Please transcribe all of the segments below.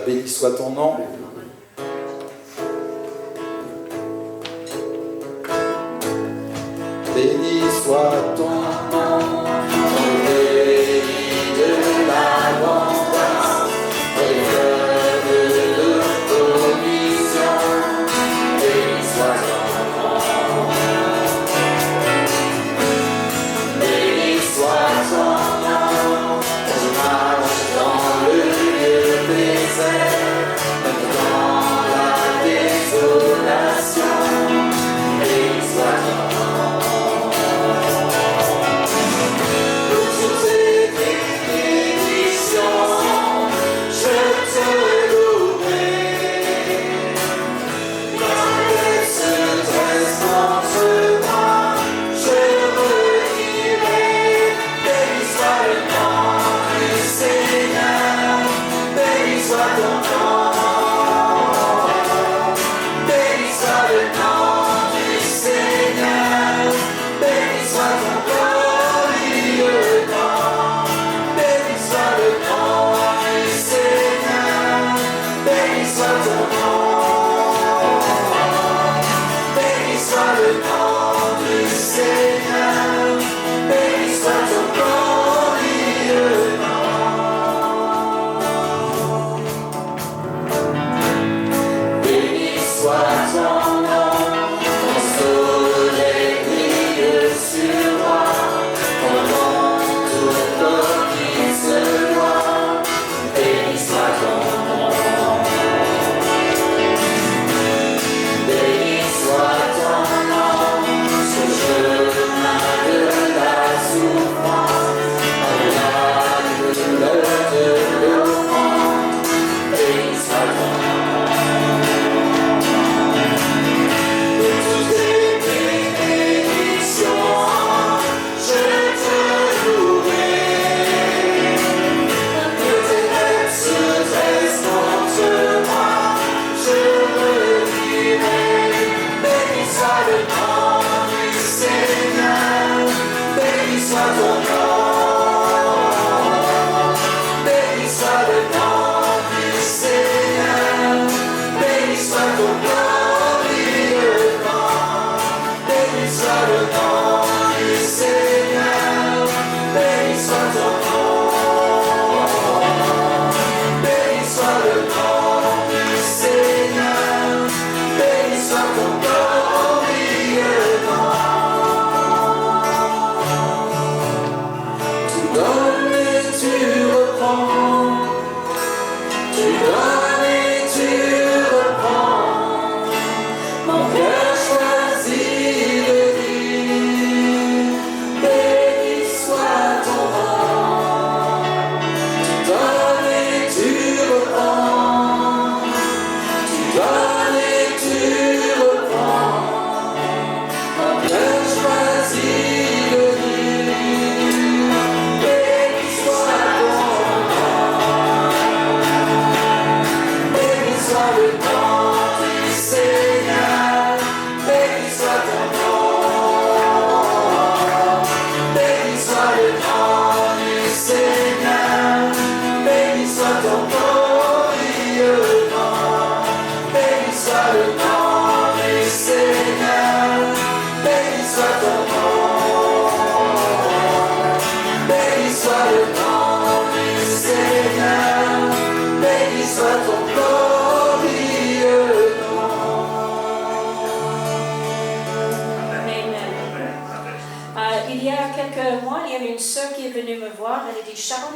béni soit ton nom. Béni soit ton nom, dans le pays de l'abondance, et de provision. Béni soit ton nom. Béni soit ton nom, quand je marche dans le lieu désert, même dans la désolation. Béni soit ton nom.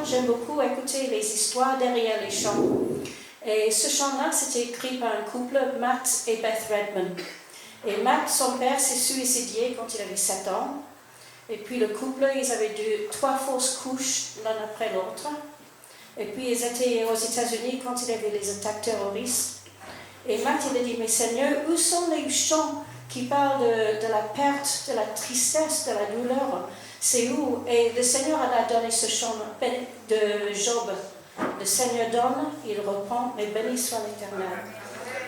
J'aime beaucoup écouter les histoires derrière les chants. Et ce chant-là, c'était écrit par un couple, Matt et Beth Redman. Et Matt, son père, s'est suicidé quand il avait 7 ans. Et puis le couple, ils avaient 3 fausses couches l'un après l'autre. Et puis ils étaient aux États-Unis quand il y avait les attaques terroristes. Et Matt, il a dit, mais Seigneur, où sont les chants qui parlent de la perte, de la tristesse, de la douleur? C'est où? Et le Seigneur a donné ce chant de Job. Le Seigneur donne, il reprend, mais béni soit l'Éternel.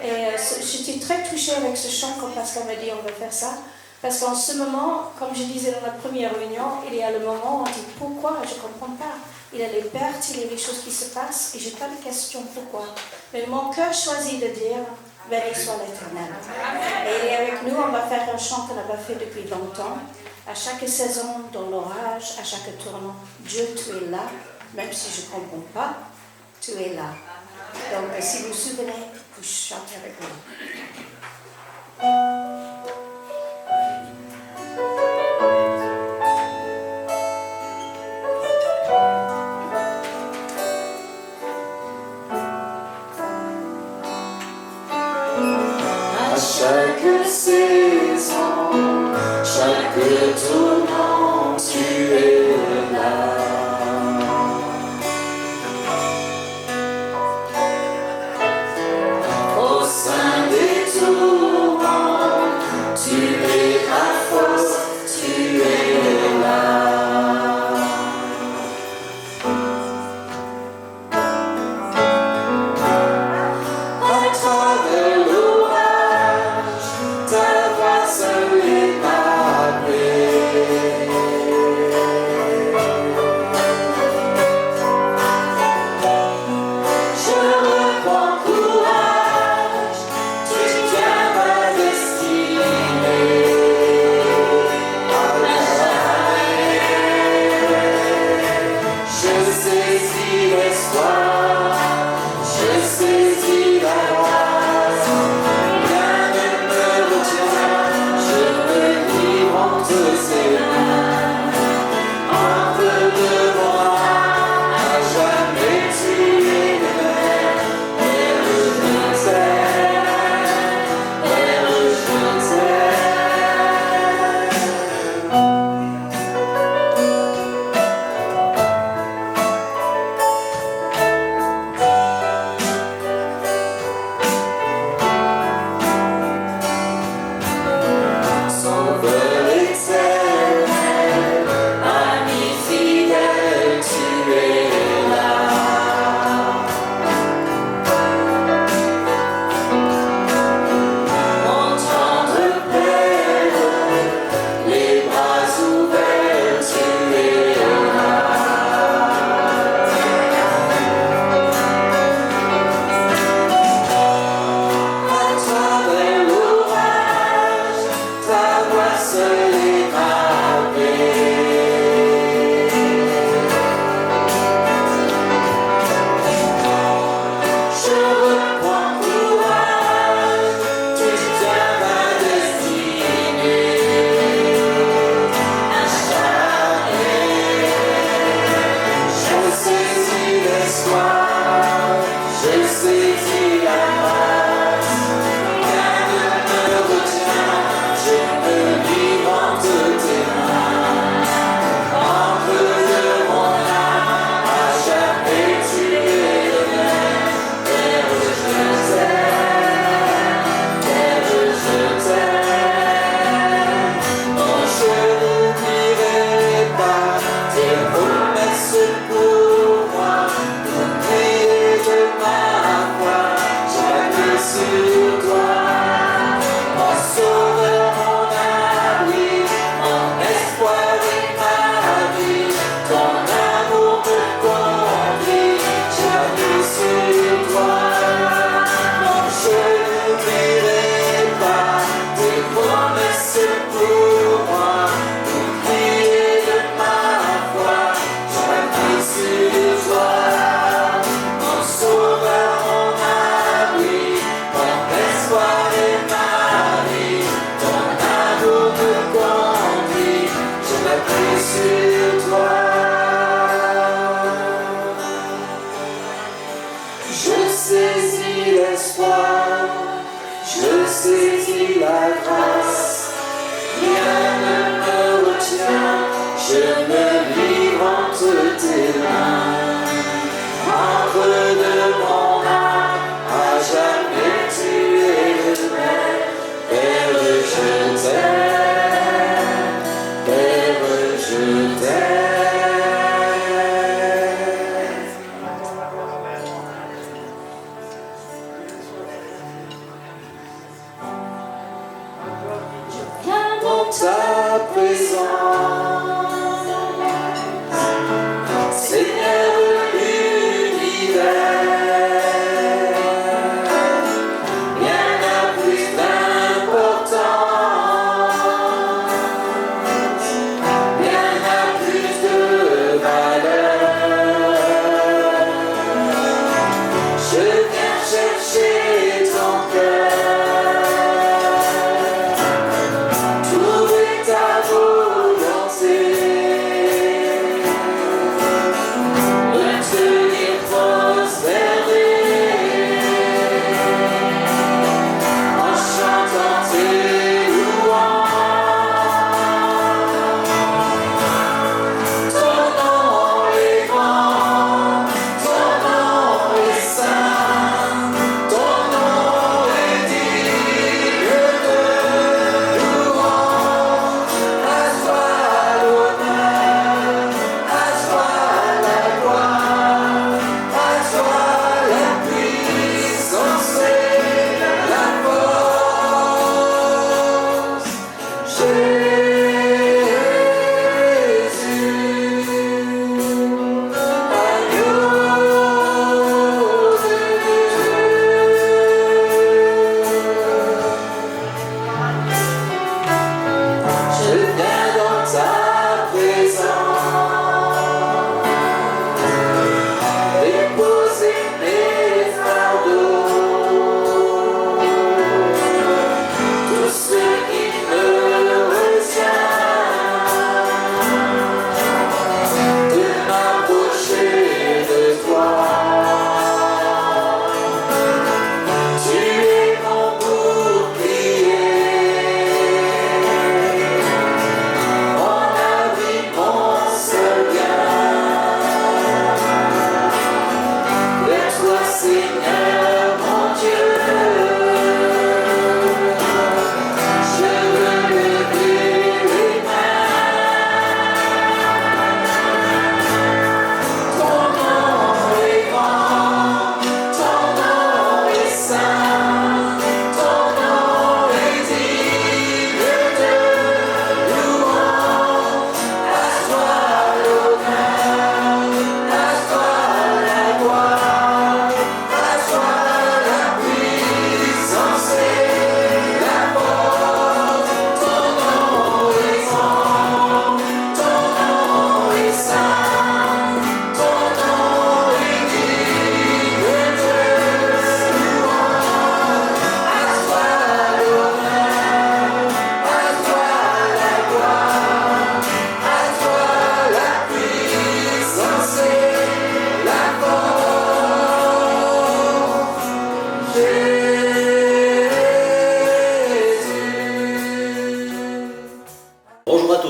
Et j'étais très touchée avec ce chant quand Pascal m'a dit on va faire ça. Parce qu'en ce moment, comme je disais dans la première réunion, il y a le moment où on dit pourquoi, je ne comprends pas. Il a les pertes, il a les choses qui se passent et je n'ai pas de questions pourquoi. Mais mon cœur choisit de dire béni soit l'Éternel. Et il est avec nous, on va faire un chant qu'on n'a pas fait depuis longtemps. À chaque saison, dans l'orage, à chaque tournant, Dieu, tu es là, même si je ne comprends pas, tu es là. Donc, si vous vous souvenez, vous chantez avec nous. À chaque saison, chaque tournant, tu es là. Au sein des tourments, tu es la force, tu es là. À travers l'orage, ta voix seule est ma paix. Je reprends courage, tu tiens ma destinée. À jamais, je saisis l'espoir, je saisis la grâce. Rien ne me retient, je me livre entre ses mains. Entre de mon âme, à jamais tu es le même. Père, je t'aime, Père, je t'aime. Sauveur éternel, ami fidèle, tu es là. Mon tendre Père, les bras ouverts, tu es là. À travers l'orage, ta voix seule est ma paix. Je reprends courage, tu tiens ma destinée. À jamais, je saisis l'espoir, je saisis la grâce. Rien ne me retient, je me livre entre tes mains. Entre de mon âme, à jamais tu es le même. Père, je t'aime, Père, je t'aime. Non, je n'oublierai pas tes promesses pour moi. N'oubliez de ma foi, j'appuie sur toi. Mon sauveur, mon abri, mon espoir et ma vie. Ton amour me conduit, j'appuie sur toi. Non, je n'oublierai pas tes promesses pour moi. N'oubliez de ma foi, j'appuie sur toi. Mon sauveur, mon abri, mon espoir et ma vie. Ton amour me conduit, je m'appuie sur toi. Je saisis l'espoir, je saisis la grâce. Rien ne me retient, je me livre entre tes mains. Entre de mon âme, à jamais tu es le même. Père, je t'aime, Père, je t'aime. Viens Dans ta présence, Seigneur,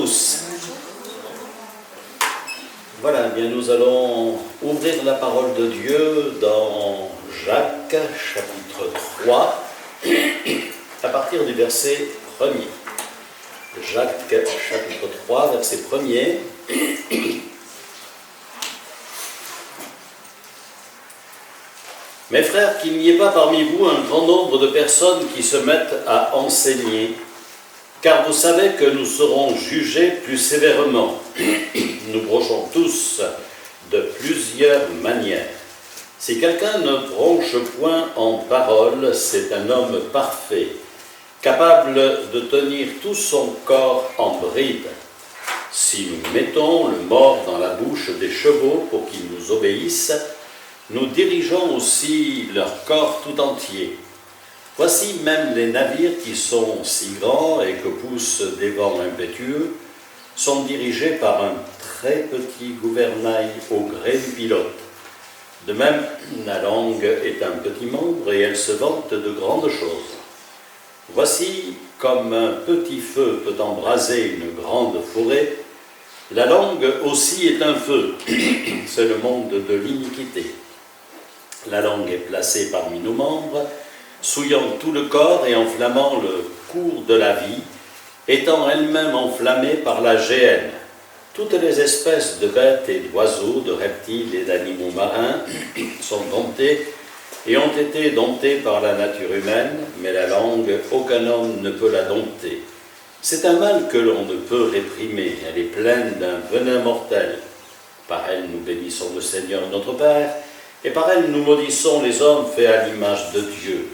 tous. Voilà, eh bien nous allons ouvrir la parole de Dieu dans Jacques, chapitre 3, à partir du verset 1er. Jacques, chapitre 3, verset 1er. Mes frères, qu'il n'y ait pas parmi vous un grand nombre de personnes qui se mettent à enseigner, car vous savez que nous serons jugés plus sévèrement. Nous brochons tous de plusieurs manières. Si quelqu'un ne bronche point en parole, c'est un homme parfait, capable de tenir tout son corps en bride. Si nous mettons le mors dans la bouche des chevaux pour qu'ils nous obéissent, nous dirigeons aussi leur corps tout entier. Voici même les navires qui sont si grands et que poussent des vents impétueux, sont dirigés par un très petit gouvernail au gré du pilote. De même, la langue est un petit membre et elle se vante de grandes choses. Voici comme un petit feu peut embraser une grande forêt, la langue aussi est un feu, c'est le monde de l'iniquité. La langue est placée parmi nos membres, souillant tout le corps et enflammant le cours de la vie, étant elle-même enflammée par la géhenne. Toutes les espèces de bêtes et d'oiseaux, de reptiles et d'animaux marins sont domptées et ont été domptées par la nature humaine, mais la langue, aucun homme ne peut la dompter. C'est un mal que l'on ne peut réprimer, elle est pleine d'un venin mortel. Par elle nous bénissons le Seigneur notre Père, et par elle nous maudissons les hommes faits à l'image de Dieu.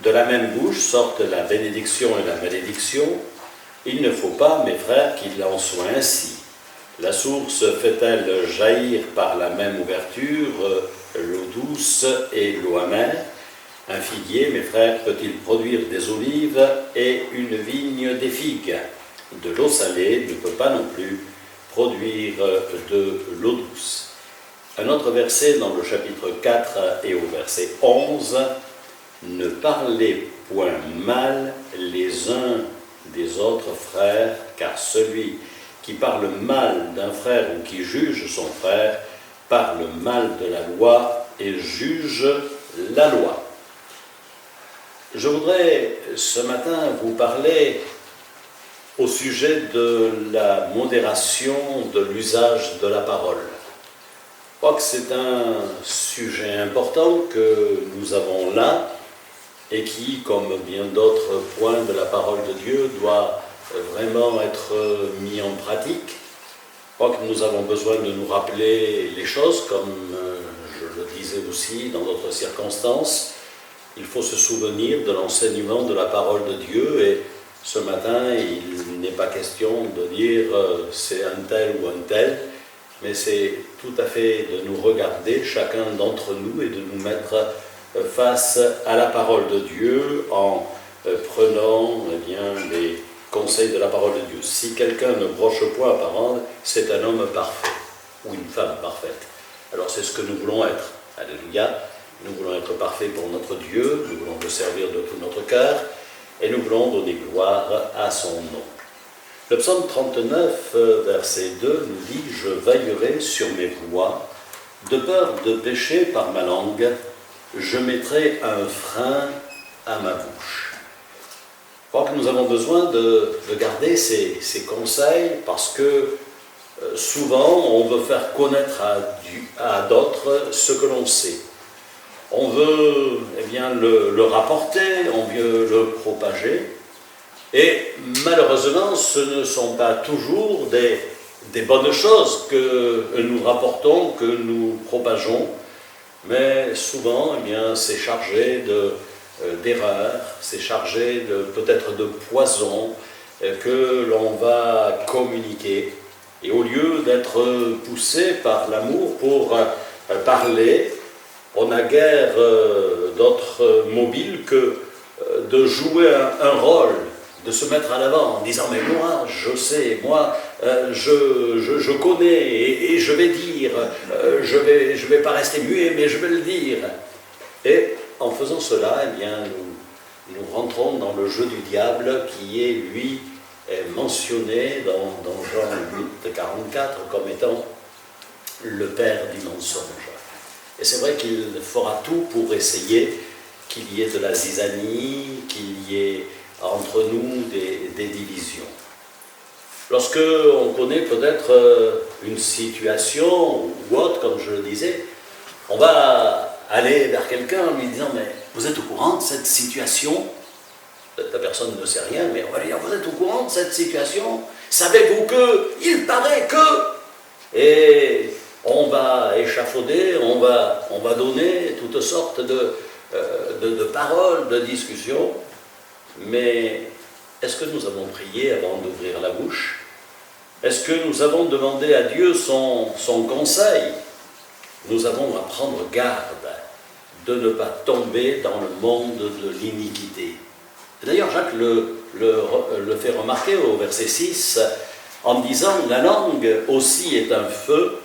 De la même bouche sortent la bénédiction et la malédiction. Il ne faut pas, mes frères, qu'il en soit ainsi. La source fait-elle jaillir par la même ouverture l'eau douce et l'eau amère? Un figuier, mes frères, peut-il produire des olives et une vigne des figues? De l'eau salée ne peut pas non plus produire de l'eau douce. Un autre verset dans le chapitre 4 et au verset 11, « Ne parlez point mal les uns des autres frères, car celui qui parle mal d'un frère ou qui juge son frère parle mal de la loi et juge la loi. » Je voudrais ce matin vous parler au sujet de la modération de l'usage de la parole. Je crois que c'est un sujet important que nous avons là et qui, comme bien d'autres points de la parole de Dieu, doit vraiment être mis en pratique. Je crois que nous avons besoin de nous rappeler les choses, comme je le disais aussi dans d'autres circonstances. Il faut se souvenir de l'enseignement de la parole de Dieu et ce matin, il n'est pas question de dire c'est un tel ou un tel, mais c'est tout à fait de nous regarder, chacun d'entre nous, et de nous mettre face à la parole de Dieu en prenant les conseils de la parole de Dieu. Si quelqu'un ne broche point à parole, c'est un homme parfait ou une femme parfaite. Alors c'est ce que nous voulons être. Alléluia. Nous voulons être parfaits pour notre Dieu, nous voulons le servir de tout notre cœur et nous voulons donner gloire à son nom. Le psaume 39, verset 2 nous dit « Je veillerai sur mes voies, de peur de pécher par ma langue, je mettrai un frein à ma bouche. » Je crois que nous avons besoin de garder ces conseils parce que souvent on veut faire connaître à d'autres ce que l'on sait. On veut le rapporter, on veut le propager. Et malheureusement, ce ne sont pas toujours des bonnes choses que nous rapportons, que nous propageons, mais souvent, c'est chargé d'erreurs, c'est chargé peut-être de poison que l'on va communiquer. Et au lieu d'être poussé par l'amour pour parler, on n'a guère d'autre mobile que de jouer un rôle, de se mettre à l'avant en disant « mais moi, je sais, moi, je connais et je vais dire, je vais pas rester muet, mais je vais le dire. » Et en faisant cela, nous rentrons dans le jeu du diable qui est, lui, est mentionné dans Jean 8, 44 comme étant le père du mensonge. Et c'est vrai qu'il fera tout pour essayer qu'il y ait de la zizanie, qu'il y ait entre nous des divisions. Lorsque on connaît peut-être une situation ou autre, comme je le disais, on va aller vers quelqu'un en lui disant « Mais vous êtes au courant de cette situation ?» La personne ne sait rien, mais on va lui dire « Vous êtes au courant de cette situation? Savez-vous que? Il paraît que... » Et on va échafauder, on va donner toutes sortes de paroles, de discussions. Mais est-ce que nous avons prié avant d'ouvrir la bouche? Est-ce que nous avons demandé à Dieu son conseil? Nous avons à prendre garde de ne pas tomber dans le monde de l'iniquité. D'ailleurs, Jacques le fait remarquer au verset 6 en disant « La langue aussi est un feu,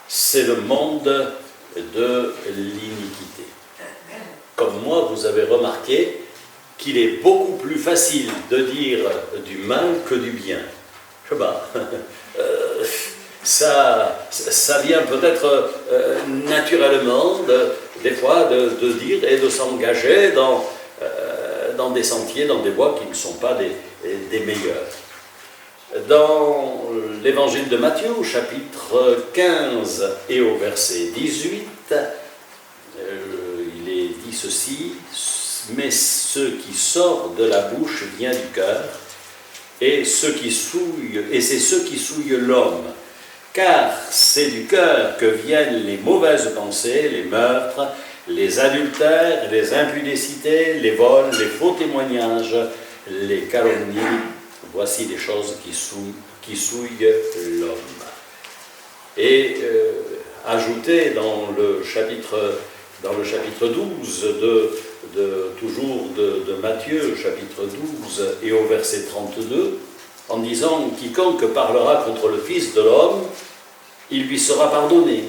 c'est le monde de l'iniquité. » Comme moi, vous avez remarqué qu'il est beaucoup plus facile de dire du mal que du bien. Je sais pas. Ça vient peut-être naturellement, des fois, de dire et de s'engager dans des sentiers, dans des voies qui ne sont pas des meilleurs. Dans l'évangile de Matthieu, au chapitre 15 et au verset 18, il est dit ceci, « Mais ce qui sort de la bouche vient du cœur, et c'est ce qui souille l'homme. Car c'est du cœur que viennent les mauvaises pensées, les meurtres, les adultères, les impudicités, les vols, les faux témoignages, les calomnies. Voici des choses qui souillent l'homme. » Et ajouté dans le chapitre 12 toujours de Matthieu, chapitre 12 et au verset 32, en disant « Quiconque parlera contre le Fils de l'homme, il lui sera pardonné.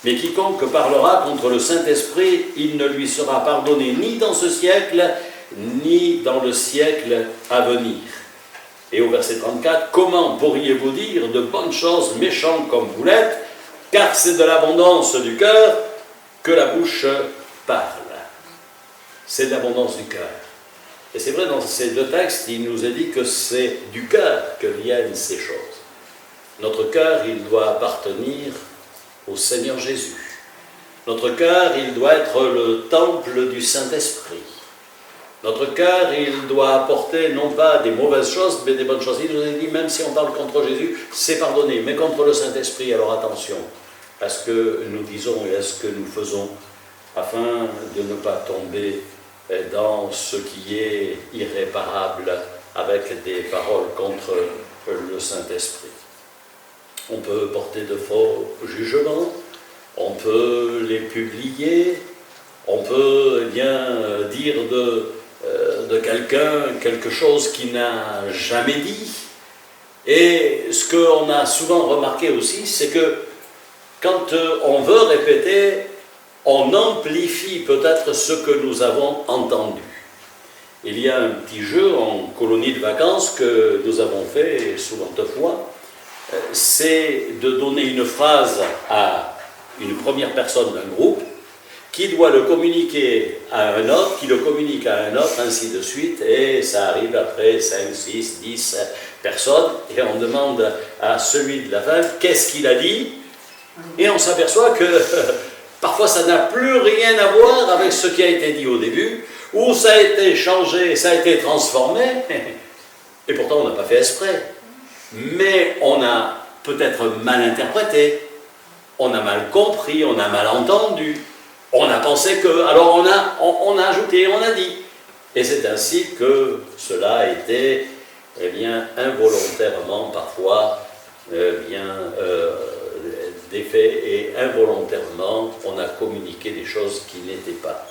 Mais quiconque parlera contre le Saint-Esprit, il ne lui sera pardonné ni dans ce siècle, ni dans le siècle à venir. » Et au verset 34, « Comment pourriez-vous dire de bonnes choses méchantes comme vous l'êtes, car c'est de l'abondance du cœur que la bouche parle. » C'est de l'abondance du cœur. Et c'est vrai, dans ces deux textes, il nous est dit que c'est du cœur que viennent ces choses. Notre cœur, il doit appartenir au Seigneur Jésus. Notre cœur, il doit être le temple du Saint-Esprit. Notre cœur, il doit apporter non pas des mauvaises choses, mais des bonnes choses. Il nous a dit, même si on parle contre Jésus, c'est pardonné. Mais contre le Saint-Esprit, alors attention à ce que nous disons et à ce que nous faisons, afin de ne pas tomber dans ce qui est irréparable avec des paroles contre le Saint-Esprit. On peut porter de faux jugements, on peut les publier, on peut dire de quelqu'un quelque chose qu'il n'a jamais dit. Et ce qu'on a souvent remarqué aussi, c'est que quand on veut répéter, on amplifie peut-être ce que nous avons entendu. Il y a un petit jeu en colonie de vacances que nous avons fait souvent de fois, c'est de donner une phrase à une première personne d'un groupe qui doit le communiquer à un autre, qui le communique à un autre, ainsi de suite, et ça arrive après 5, 6, 10 personnes, et on demande à celui de la fin qu'est-ce qu'il a dit, et on s'aperçoit que parfois ça n'a plus rien à voir avec ce qui a été dit au début, ou ça a été changé, ça a été transformé, et pourtant on n'a pas fait exprès. Mais on a peut-être mal interprété, on a mal compris, on a mal entendu, on a pensé que, alors on a ajouté, on a dit. Et c'est ainsi que cela a été, involontairement parfois, défait, et involontairement on a communiqué des choses qui n'étaient pas.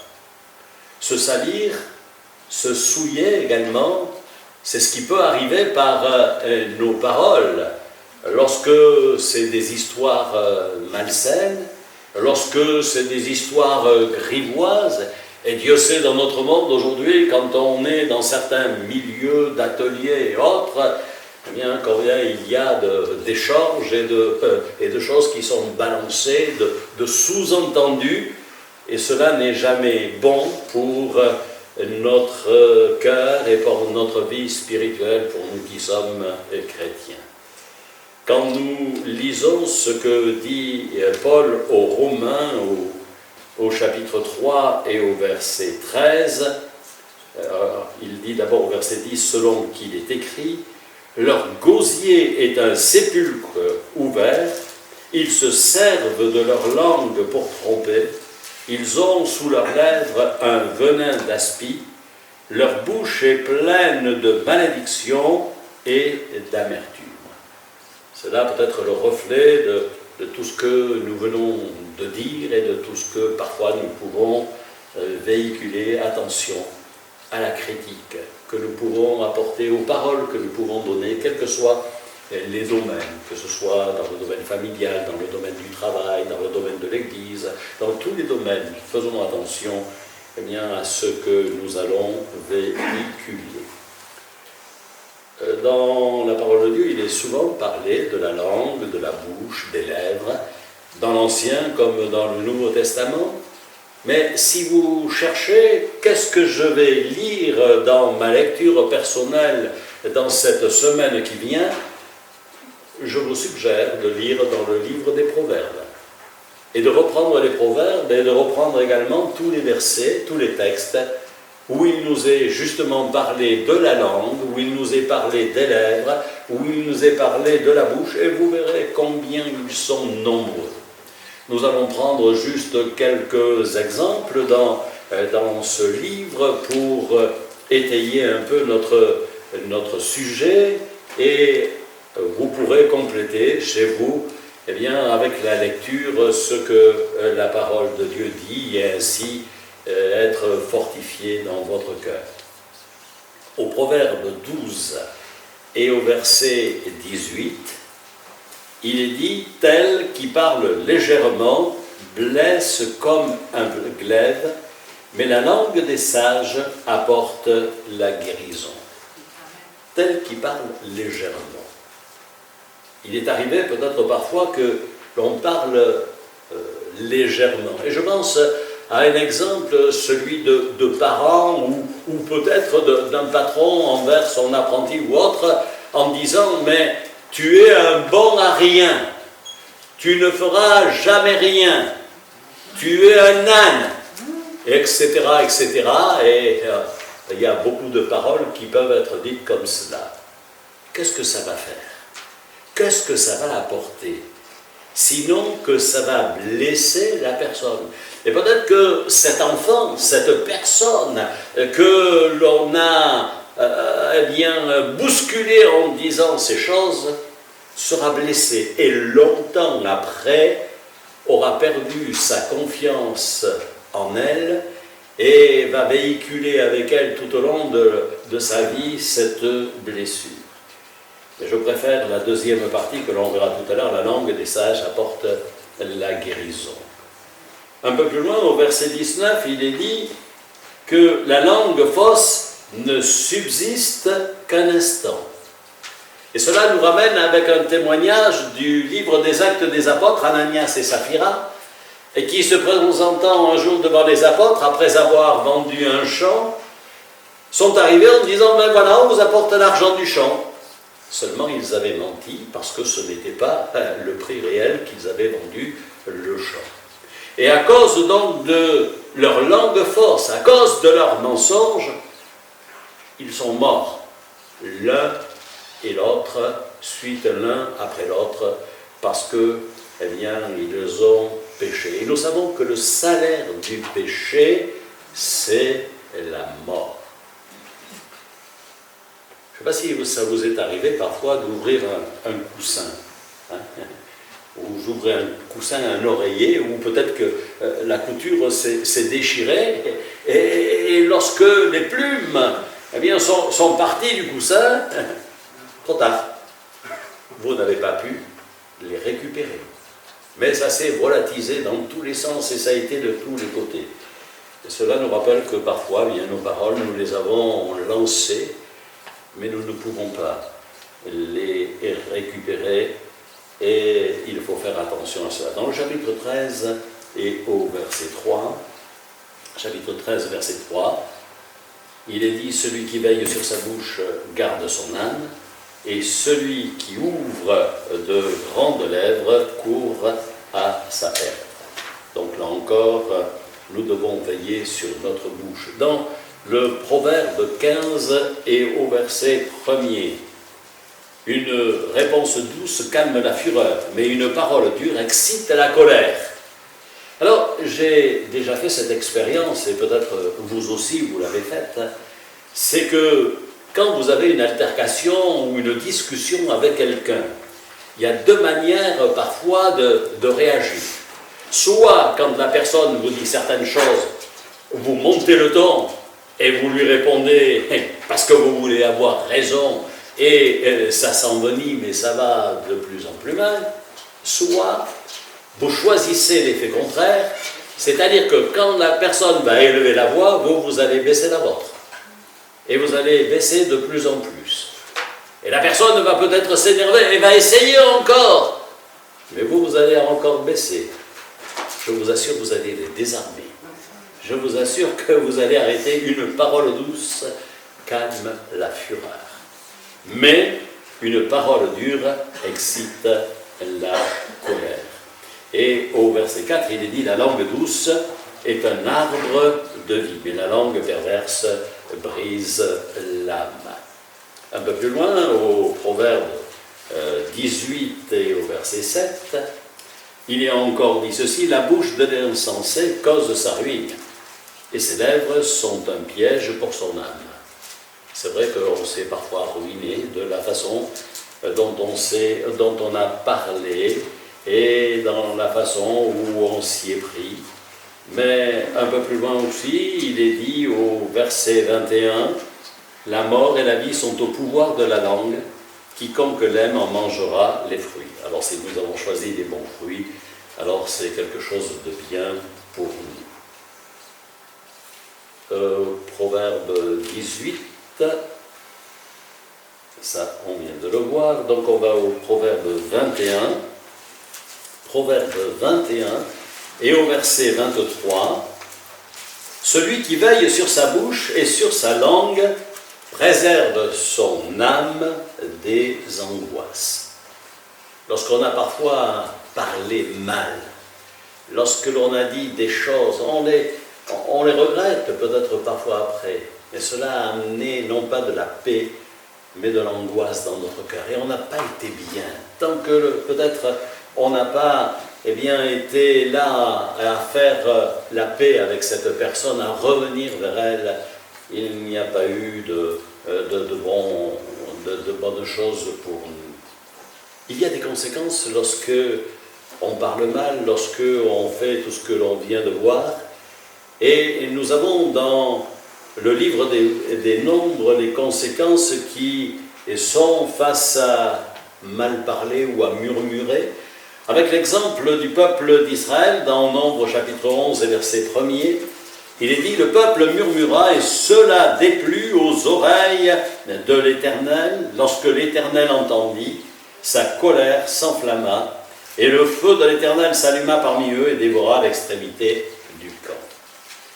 Se salir, se souiller également, c'est ce qui peut arriver par nos paroles. Lorsque c'est des histoires malsaines, lorsque c'est des histoires grivoises, et Dieu sait dans notre monde aujourd'hui, quand on est dans certains milieux d'ateliers et autres, eh bien, combien il y a d'échanges et de choses qui sont balancées, de sous-entendus, et cela n'est jamais bon pour notre cœur et pour notre vie spirituelle, pour nous qui sommes chrétiens. Quand nous lisons ce que dit Paul aux Romains, au chapitre 3 et au verset 13, il dit d'abord au verset 10, selon qu'il est écrit, « Leur gosier est un sépulcre ouvert, ils se servent de leur langue pour tromper, ils ont sous leurs lèvres un venin d'aspi, leur bouche est pleine de malédiction et d'amertume. » C'est là peut-être le reflet de tout ce que nous venons de dire et de tout ce que parfois nous pouvons véhiculer. Attention à la critique que nous pouvons apporter aux paroles que nous pouvons donner, quels que soient les domaines, que ce soit dans le domaine familial, dans le domaine du travail, dans le domaine de l'Église, dans tous les domaines. Faisons attention à ce que nous allons véhiculer. Dans la parole de Dieu, il est souvent parlé de la langue, de la bouche, des lèvres, dans l'Ancien comme dans le Nouveau Testament. Mais si vous cherchez, qu'est-ce que je vais lire dans ma lecture personnelle dans cette semaine qui vient, je vous suggère de lire dans le livre des Proverbes. Et de reprendre les Proverbes et de reprendre également tous les versets, tous les textes, où il nous est justement parlé de la langue, où il nous est parlé des lèvres, où il nous est parlé de la bouche, et vous verrez combien ils sont nombreux. Nous allons prendre juste quelques exemples dans ce livre pour étayer un peu notre sujet, et vous pourrez compléter chez vous avec la lecture ce que la parole de Dieu dit, et ainsi être fortifié dans votre cœur. Au Proverbe 12 et au verset 18, il est dit « Tel qui parle légèrement blesse comme un glaive, mais la langue des sages apporte la guérison. » Tel qui parle légèrement. Il est arrivé peut-être parfois que l'on parle légèrement. Et je pense à un exemple, celui de parents ou peut-être d'un patron envers son apprenti ou autre, en disant « Mais tu es un bon à rien, tu ne feras jamais rien, tu es un âne, etc. etc. » Et il y a beaucoup de paroles qui peuvent être dites comme cela. Qu'est-ce que ça va faire? Qu'est-ce que ça va apporter? Sinon que ça va blesser la personne. Et peut-être que cet enfant, cette personne que l'on a bousculé en disant ces choses, sera blessé et longtemps après aura perdu sa confiance en elle et va véhiculer avec elle tout au long de sa vie cette blessure. Et je préfère la deuxième partie que l'on verra tout à l'heure, la langue des sages apporte la guérison. Un peu plus loin, au verset 19, il est dit que la langue fausse ne subsiste qu'un instant. Et cela nous ramène avec un témoignage du livre des Actes des Apôtres, Ananias et Saphira, et qui se présentant un jour devant les apôtres, après avoir vendu un champ, sont arrivés en disant « Ben voilà, on vous apporte l'argent du champ ». Seulement ils avaient menti parce que ce n'était pas le prix réel qu'ils avaient vendu le champ. Et à cause donc de leur langue fausse, à cause de leur mensonge, ils sont morts, l'un et l'autre, suite l'un après l'autre, parce que, ils ont péché. Et nous savons que le salaire du péché, c'est la mort. Je ne sais pas si ça vous est arrivé parfois d'ouvrir un coussin, ou j'ouvrais un coussin, un oreiller, ou peut-être que la couture s'est déchirée, et lorsque les plumes sont parties du coussin, trop tard, vous n'avez pas pu les récupérer. Mais ça s'est volatilisé dans tous les sens et ça a été de tous les côtés. Et cela nous rappelle que parfois, nos paroles, nous les avons lancées, mais nous ne pouvons pas les récupérer et il faut faire attention à cela. Dans le chapitre 13 et au verset 3, chapitre 13, verset 3, il est dit « Celui qui veille sur sa bouche garde son âme, et celui qui ouvre de grandes lèvres court à sa perte. » Donc là encore, nous devons veiller sur notre bouche. Dans le Proverbe 15 et au verset 1er, une réponse douce calme la fureur, mais une parole dure excite la colère. Alors, j'ai déjà fait cette expérience, et peut-être vous aussi vous l'avez faite, c'est que quand vous avez une altercation ou une discussion avec quelqu'un, il y a deux manières parfois de réagir. Soit quand la personne vous dit certaines choses, vous montez le ton et vous lui répondez parce que vous voulez avoir raison et ça s'envenime et ça va de plus en plus mal. Soit vous choisissez l'effet contraire, c'est-à-dire que quand la personne va élever la voix, vous allez baisser la vôtre. Et vous allez baisser de plus en plus. Et la personne va peut-être s'énerver et va essayer encore. Mais vous allez encore baisser. Je vous assure, vous allez les désarmer. Je vous assure que vous allez arrêter. Une parole douce calme la fureur. Mais une parole dure excite la colère. Et au verset 4, il est dit « La langue douce est un arbre de vie, mais la langue perverse brise l'âme. » Un peu plus loin, au Proverbe 18 et au verset 7, il est encore dit ceci, « La bouche de l'insensé cause sa ruine, et ses lèvres sont un piège pour son âme. » C'est vrai qu'on s'est parfois ruiné de la façon dont on a parlé et dans la façon où on s'y est pris. Mais un peu plus loin aussi, il est dit au verset 21, « La mort et la vie sont au pouvoir de la langue, quiconque l'aime en mangera les fruits. » Alors si nous avons choisi des bons fruits, alors c'est quelque chose de bien pour nous. Proverbe 18, ça on vient de le voir, donc on va au Proverbe 21. Proverbe 21, et au verset 23, « Celui qui veille sur sa bouche et sur sa langue préserve son âme des angoisses. » Lorsqu'on a parfois parlé mal, lorsque l'on a dit des choses, on les regrette peut-être parfois après, mais cela a amené non pas de la paix, mais de l'angoisse dans notre cœur. Et on n'a pas été bien, tant que peut-être on n'a pas été là à faire la paix avec cette personne, à revenir vers elle. Il n'y a pas eu de bonnes choses pour nous. Il y a des conséquences lorsque on parle mal, lorsque on fait tout ce que l'on vient de voir. Et nous avons dans le livre des Nombres les conséquences qui sont face à mal parler ou à murmurer. Avec l'exemple du peuple d'Israël, dans Nombres chapitre 11 et verset 1er, il est dit « Le peuple murmura et cela déplut aux oreilles de l'Éternel. Lorsque l'Éternel entendit, sa colère s'enflamma et le feu de l'Éternel s'alluma parmi eux et dévora l'extrémité du camp. »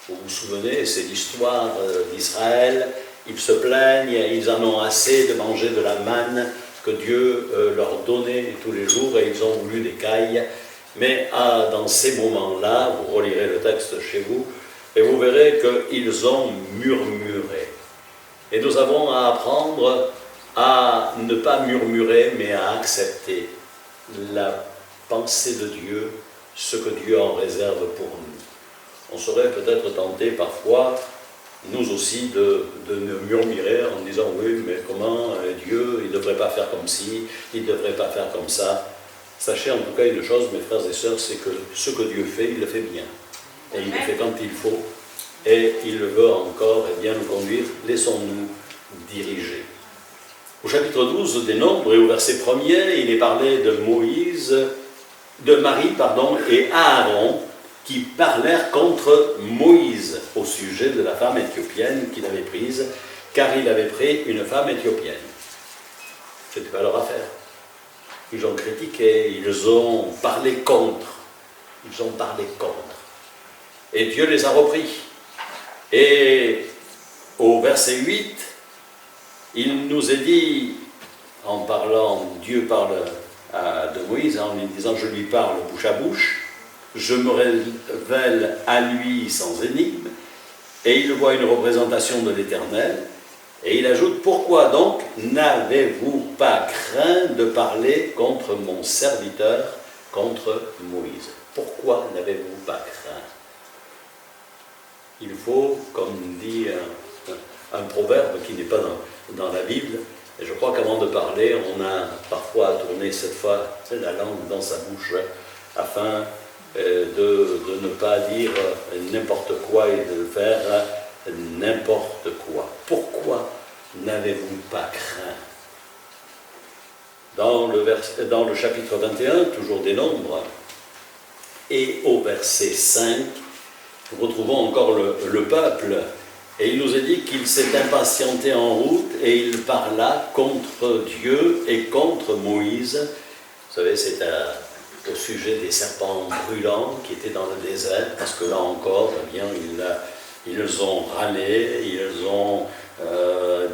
Vous vous souvenez, c'est l'histoire d'Israël. Ils se plaignent, ils en ont assez de manger de la manne que Dieu leur donnait tous les jours et ils ont voulu des cailles. Mais dans ces moments-là, vous relirez le texte chez vous et vous verrez qu'ils ont murmuré. Et nous avons à apprendre à ne pas murmurer, mais à accepter la pensée de Dieu, ce que Dieu en réserve pour nous. On serait peut-être tenté parfois, nous aussi, de murmurer en disant « Oui, mais comment Dieu, il ne devrait pas faire comme ci, il ne devrait pas faire comme ça. » Sachez en tout cas une chose, mes frères et sœurs, c'est que ce que Dieu fait, il le fait bien. Et il le fait quand il faut. Et il le veut encore et bien nous conduire. Laissons-nous diriger. Au chapitre 12 des Nombres et au verset 1er, il est parlé de Marie et Aaron qui parlèrent contre Moïse au sujet de la femme éthiopienne qu'il avait prise, car il avait pris une femme éthiopienne. Ce n'était pas leur affaire. Ils ont critiqué, ils ont parlé contre. Ils ont parlé contre. Et Dieu les a repris. Et au verset 8, il nous est dit, en parlant, Dieu parle de Moïse, en lui disant, je lui parle bouche à bouche, je me révèle à lui sans énigme, et il voit une représentation de l'Éternel, et il ajoute, pourquoi donc n'avez-vous pas craint de parler contre mon serviteur, contre Moïse? Pourquoi n'avez-vous pas craint? Il faut, comme dit un proverbe qui n'est pas dans la Bible, et je crois qu'avant de parler, on a parfois tourné cette fois la langue dans sa bouche, afin de ne pas dire n'importe quoi et de faire n'importe quoi. Pourquoi n'avez-vous pas craint? Dans le chapitre 21, toujours des Nombres, et au verset 5, nous retrouvons encore le peuple, et il nous est dit qu'il s'est impatienté en route, et il parla contre Dieu et contre Moïse. Vous savez, c'est au sujet des serpents brûlants qui étaient dans le désert, parce que là encore, eh bien, ils ont râlé, ils ont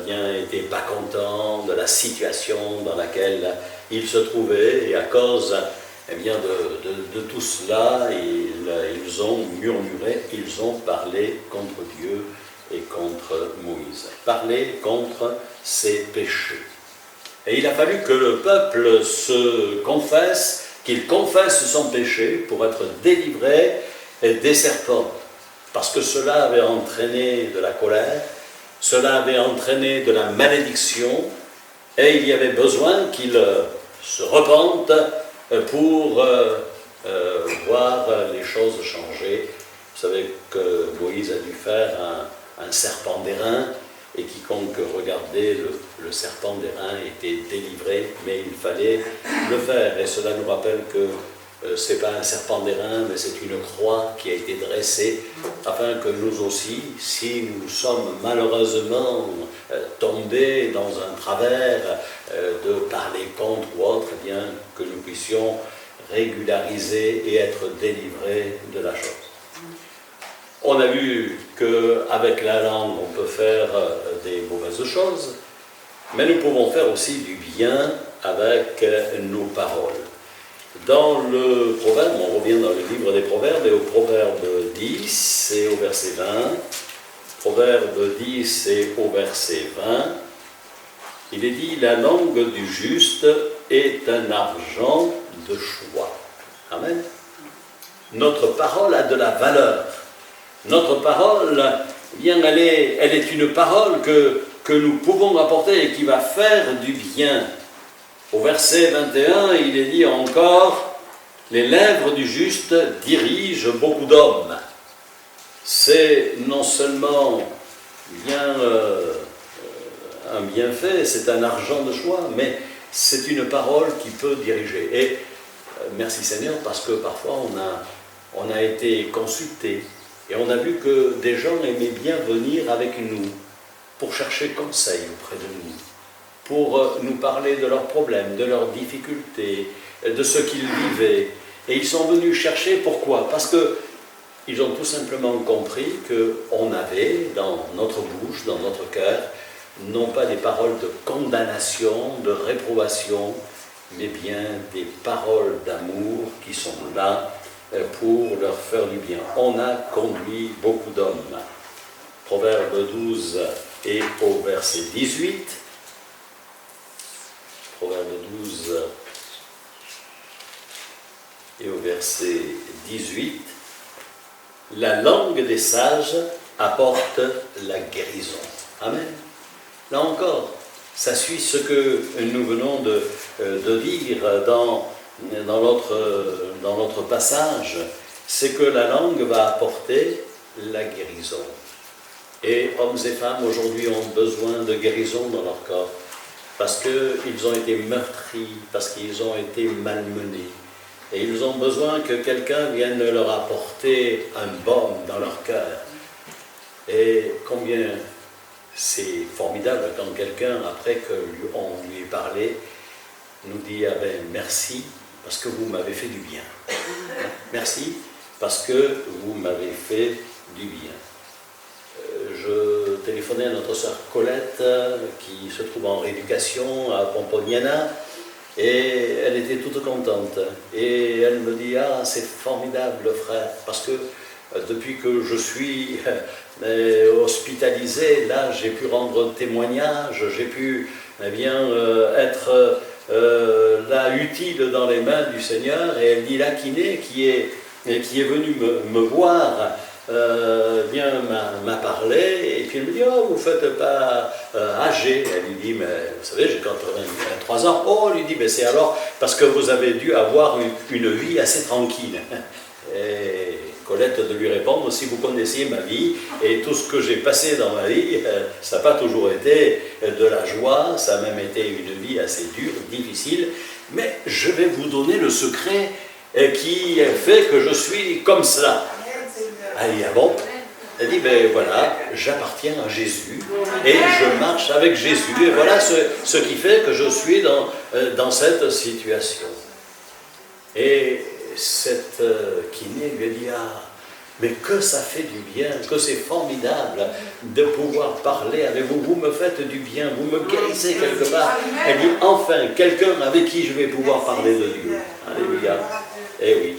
bien été pas contents de la situation dans laquelle ils se trouvaient, et à cause eh bien, de tout cela, ils ont murmuré, ils ont parlé contre Dieu et contre Moïse, parlé contre ses péchés. Et il a fallu que le peuple se confesse, qu'il confesse son péché pour être délivré des serpents. Parce que cela avait entraîné de la colère, cela avait entraîné de la malédiction, et il y avait besoin qu'il se repente pour voir les choses changer. Vous savez que Moïse a dû faire un serpent d'airain, et quiconque regardait le serpent d'airain était délivré, mais il fallait le faire. Et cela nous rappelle que ce n'est pas un serpent d'airain, mais c'est une croix qui a été dressée, afin que nous aussi, si nous sommes malheureusement tombés dans un travers de parler contre ou autre, eh bien, que nous puissions régulariser et être délivrés de la chose. On a vu qu'avec la langue, on peut faire des mauvaises choses, mais nous pouvons faire aussi du bien avec nos paroles. Dans le Proverbe, on revient dans le livre des Proverbes, et au Proverbe 10 et au verset 20, Proverbe 10 et au verset 20, il est dit, la langue du juste est un argent de choix. Amen. Notre parole a de la valeur. Notre parole, eh bien, elle est une parole que nous pouvons apporter et qui va faire du bien. Au verset 21, il est dit encore, les lèvres du juste dirigent beaucoup d'hommes. C'est non seulement bien, un bienfait, c'est un argent de choix, mais c'est une parole qui peut diriger. Et merci Seigneur, parce que parfois on a été consulté. Et on a vu que des gens aimaient bien venir avec nous pour chercher conseil auprès de nous, pour nous parler de leurs problèmes, de leurs difficultés, de ce qu'ils vivaient. Et ils sont venus chercher, pourquoi? Parce qu'ils ont tout simplement compris qu'on avait dans notre bouche, dans notre cœur, non pas des paroles de condamnation, de réprobation, mais bien des paroles d'amour qui sont là pour leur faire du bien. On a conduit beaucoup d'hommes. Proverbe 12 et au verset 18. Proverbe 12 et au verset 18. La langue des sages apporte la guérison. Amen. Là encore, ça suit ce que nous venons de dire dans notre passage, c'est que la langue va apporter la guérison. Et hommes et femmes aujourd'hui ont besoin de guérison dans leur corps, parce qu'ils ont été meurtris, parce qu'ils ont été malmenés. Et ils ont besoin que quelqu'un vienne leur apporter un baume dans leur cœur. Et combien c'est formidable quand quelqu'un, après qu'on lui ait parlé, nous dit ah ben, merci parce que vous m'avez fait du bien. Merci parce que vous m'avez fait du bien. Je téléphonais à notre sœur Colette qui se trouve en rééducation à Pomponiana et elle était toute contente. Et elle me dit ah c'est formidable frère parce que depuis que je suis hospitalisé, là j'ai pu rendre témoignage, j'ai pu être là utile dans les mains du Seigneur. Et elle dit la kiné qui est venue me voir m'a parlé et puis elle me dit oh vous ne faites pas âgé. Elle lui dit mais vous savez j'ai 83 ans. Oh elle lui dit mais c'est alors parce que vous avez dû avoir une vie assez tranquille. Et Colette de lui répondre si vous connaissiez ma vie et tout ce que j'ai passé dans ma vie, ça n'a pas toujours été de la joie, ça a même été une vie assez dure, difficile, mais je vais vous donner le secret qui fait que je suis comme cela. Elle dit ah bon? Elle dit ben voilà, j'appartiens à Jésus et je marche avec Jésus et voilà ce qui fait que je suis dans cette situation. Et cette kiné lui a dit ah mais que ça fait du bien, que c'est formidable de pouvoir parler avec vous, vous me faites du bien, vous me guérissez quelque part. Elle dit enfin quelqu'un avec qui je vais pouvoir parler de Dieu. Alléluia. Eh oui,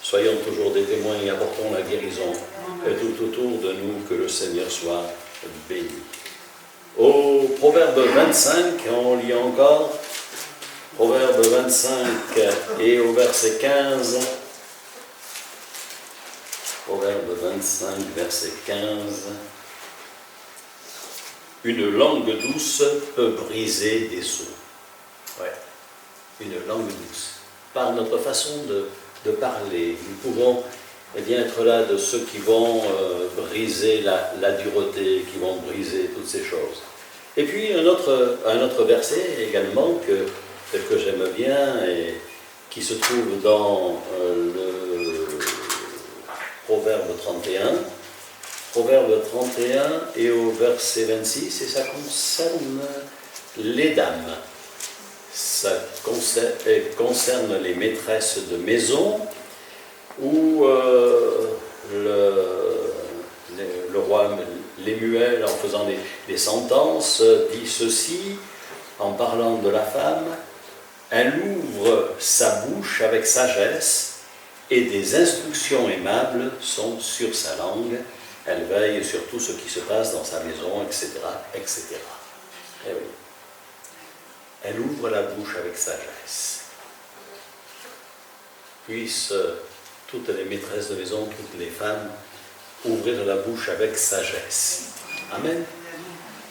soyons toujours des témoins et apportons la guérison tout autour de nous, que le Seigneur soit béni. Au Proverbe 25, on lit encore, Proverbe 25 et au verset 15, Proverbe 25, verset 15, une langue douce peut briser des seaux. Ouais, une langue douce. Par notre façon de parler, nous pouvons être là de ceux qui vont briser la dureté, qui vont briser toutes ces choses. Et puis un autre verset également que j'aime bien et qui se trouve dans le Proverbe 31. Proverbe 31 et au verset 26, et ça concerne les dames. Ça concerne les maîtresses de maison où le roi Lemuel, en faisant des sentences, dit ceci, en parlant de la femme, elle ouvre sa bouche avec sagesse et des instructions aimables sont sur sa langue, elle veille sur tout ce qui se passe dans sa maison, etc., etc. Eh oui. Elle ouvre la bouche avec sagesse. Puissent toutes les maîtresses de maison, toutes les femmes, ouvrir la bouche avec sagesse. Amen.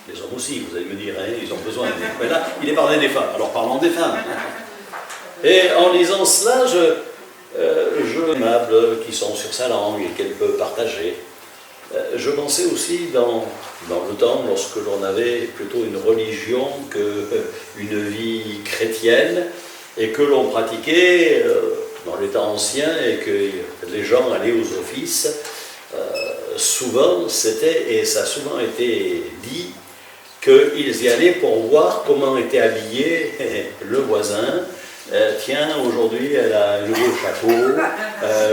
Les hommes aussi, vous allez me dire, hein, ils ont besoin. Mais là, il est parlé des femmes, alors parlons des femmes. Et en lisant cela, je aimables qui sont sur sa langue et qu'elle peut partager. Je pensais aussi dans le temps, lorsque l'on avait plutôt une religion qu'une vie chrétienne et que l'on pratiquait dans les temps anciens et que les gens allaient aux offices, souvent c'était, et ça a souvent été dit, qu'ils y allaient pour voir comment était habillé le voisin. Tiens, aujourd'hui elle a un nouveau chapeau,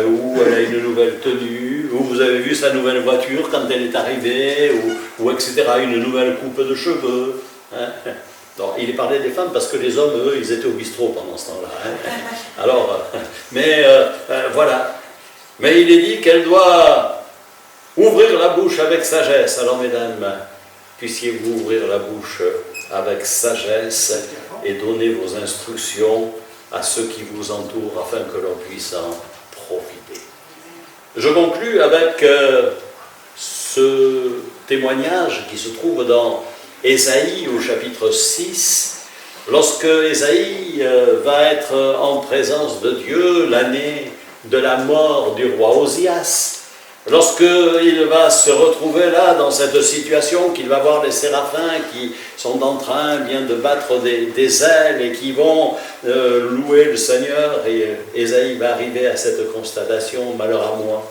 ou elle a une nouvelle tenue, ou vous avez vu sa nouvelle voiture quand elle est arrivée, ou etc., une nouvelle coupe de cheveux. Hein. Donc, il est parlé des femmes parce que les hommes, eux, ils étaient au bistrot pendant ce temps-là. Hein. Alors, voilà. Mais il est dit qu'elle doit ouvrir la bouche avec sagesse. Alors, mesdames, puissiez-vous ouvrir la bouche avec sagesse et donner vos instructions à ceux qui vous entourent afin que l'on puisse en profiter. Je conclus avec ce témoignage qui se trouve dans Ésaïe au chapitre 6, lorsque Ésaïe va être en présence de Dieu l'année de la mort du roi Osias. Lorsqu'il va se retrouver là, dans cette situation, qu'il va voir les séraphins qui sont en train bien de battre des ailes et qui vont louer le Seigneur, et Ésaïe va arriver à cette constatation, malheur à moi,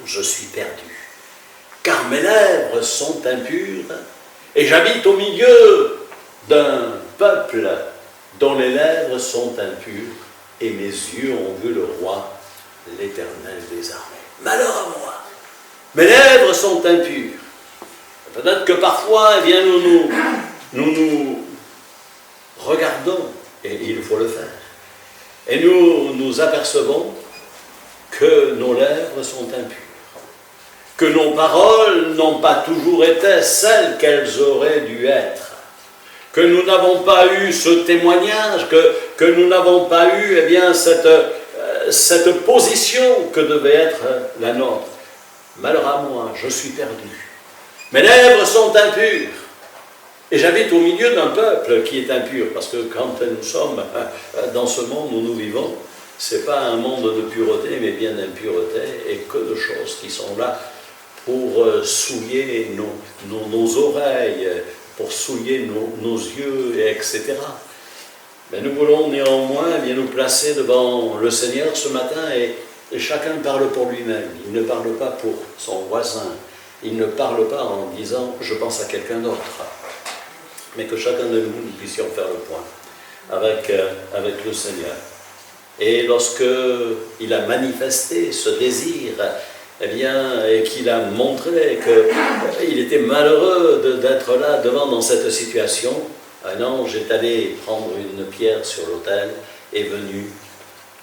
je suis perdu, car mes lèvres sont impures Et j'habite au milieu d'un peuple dont les lèvres sont impures, et mes yeux ont vu le roi, l'Éternel des armées. Malheur à moi! Mes lèvres sont impures. Peut-être que parfois, eh bien, nous regardons, et il faut le faire, et nous apercevons que nos lèvres sont impures, que nos paroles n'ont pas toujours été celles qu'elles auraient dû être, que nous n'avons pas eu ce témoignage, que nous n'avons pas eu eh bien, cette position que devait être la nôtre. Malheur à moi, je suis perdu. Mes lèvres sont impures. Et j'habite au milieu d'un peuple qui est impur, parce que quand nous sommes dans ce monde où nous vivons, ce n'est pas un monde de pureté, mais bien d'impureté, et que de choses qui sont là pour souiller nos oreilles, pour souiller nos yeux, etc. Mais nous voulons néanmoins eh bien, nous placer devant le Seigneur ce matin, et chacun parle pour lui-même. Il ne parle pas pour son voisin, il ne parle pas en disant « je pense à quelqu'un d'autre », mais que chacun de nous puissions faire le point avec le Seigneur. Et lorsque il a manifesté ce désir, eh bien, et qu'il a montré qu'il était malheureux d'être là dans cette situation, un ange est allé prendre une pierre sur l'autel, est venu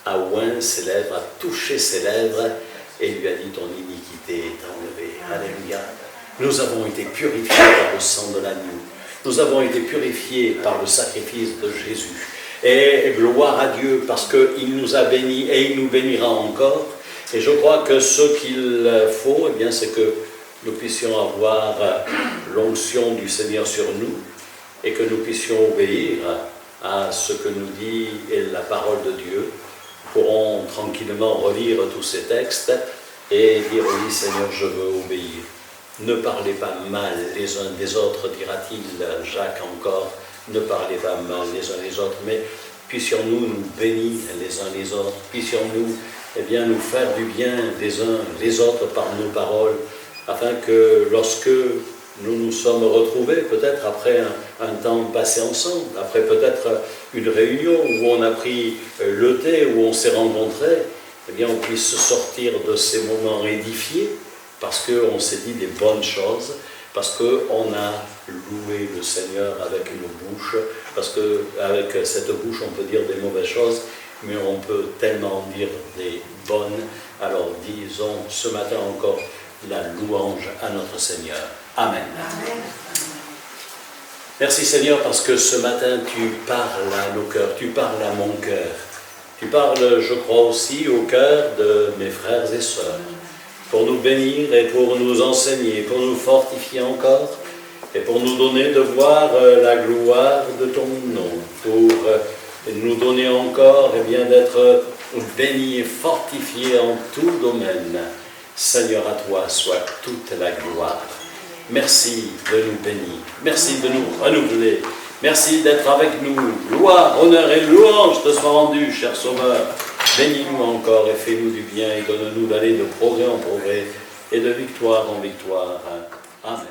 à oint ses lèvres, a touché ses lèvres, et lui a dit « ton iniquité est enlevée ». Alléluia. Nous avons été purifiés par le sang de l'agneau. Nous avons été purifiés par le sacrifice de Jésus. Et gloire à Dieu, parce qu'il nous a bénis et il nous bénira encore. Et je crois que ce qu'il faut, eh bien, c'est que nous puissions avoir l'onction du Seigneur sur nous et que nous puissions obéir à ce que nous dit la parole de Dieu. Nous pourrons tranquillement relire tous ces textes et dire « oui, Seigneur, je veux obéir ». Ne parlez pas mal les uns des autres, dira-t-il Jacques encore, ne parlez pas mal les uns des autres, mais puissions-nous nous bénir les uns les autres, puissions-nous eh bien, nous faire du bien les uns les autres par nos paroles, afin que lorsque nous nous sommes retrouvés, peut-être après un temps passé ensemble, après peut-être une réunion où on a pris le thé, où on s'est rencontrés, eh bien on puisse sortir de ces moments édifiés, parce qu'on s'est dit des bonnes choses, parce qu'on a loué le Seigneur avec une bouche, parce qu'avec cette bouche on peut dire des mauvaises choses, mais on peut tellement dire des bonnes. Alors disons ce matin encore la louange à notre Seigneur. Amen. Amen. Merci Seigneur, parce que ce matin tu parles à nos cœurs, tu parles à mon cœur. Tu parles, je crois aussi, au cœur de mes frères et sœurs, pour nous bénir et pour nous enseigner, pour nous fortifier encore, et pour nous donner de voir la gloire de ton nom, pour nous donner encore eh bien, d'être bénis et fortifiés en tout domaine. Seigneur, à toi soit toute la gloire. Merci de nous bénir, merci de nous renouveler, merci d'être avec nous. Gloire, honneur et louange te soient rendus, cher Sauveur. Bénis-nous encore et fais-nous du bien et donne-nous d'aller de progrès en progrès et de victoire en victoire. Amen.